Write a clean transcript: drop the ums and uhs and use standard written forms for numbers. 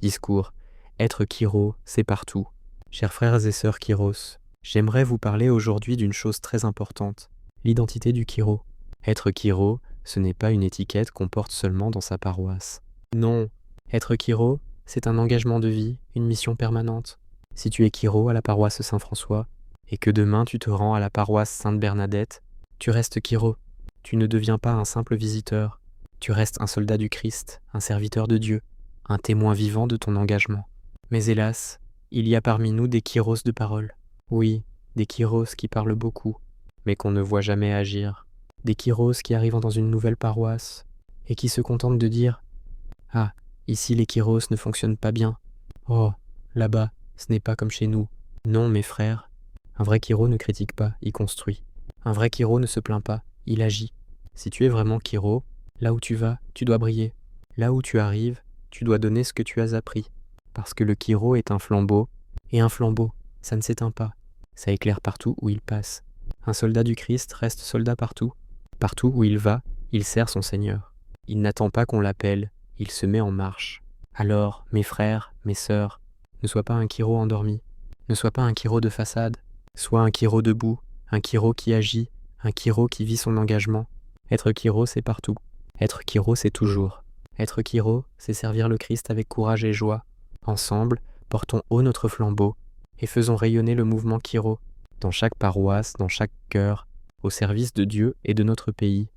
Discours. Être Kiro, c'est partout. Chers frères et sœurs Kiros, j'aimerais vous parler aujourd'hui d'une chose très importante, l'identité du Kiro. Être Kiro, ce n'est pas une étiquette qu'on porte seulement dans sa paroisse. Non, être Kiro, c'est un engagement de vie, une mission permanente. Si tu es Kiro à la paroisse Saint-François, et que demain tu te rends à la paroisse Sainte-Bernadette, tu restes Kiro. Tu ne deviens pas un simple visiteur. Tu restes un soldat du Christ, un serviteur de Dieu, un témoin vivant de ton engagement. Mais hélas, il y a parmi nous des Kyros de parole. Oui, des Kyros qui parlent beaucoup, mais qu'on ne voit jamais agir. Des Kyros qui arrivent dans une nouvelle paroisse et qui se contentent de dire « Ah, ici les Kyros ne fonctionnent pas bien. Oh, là-bas, ce n'est pas comme chez nous. » Non, mes frères, un vrai Kyro ne critique pas, il construit. Un vrai Kyro ne se plaint pas, il agit. Si tu es vraiment Kyro, là où tu vas, tu dois briller. Là où tu arrives, tu dois donner ce que tu as appris. Parce que le Kiro est un flambeau, et un flambeau, ça ne s'éteint pas. Ça éclaire partout où il passe. Un soldat du Christ reste soldat partout. Partout où il va, il sert son Seigneur. Il n'attend pas qu'on l'appelle, il se met en marche. Alors, mes frères, mes sœurs, ne sois pas un Kiro endormi. Ne sois pas un Kiro de façade. Sois un Kiro debout, un Kiro qui agit, un Kiro qui vit son engagement. Être Kiro, c'est partout. Être Kiro, c'est toujours. Être Kiro, c'est servir le Christ avec courage et joie. Ensemble, portons haut notre flambeau et faisons rayonner le mouvement Kiro dans chaque paroisse, dans chaque cœur, au service de Dieu et de notre pays.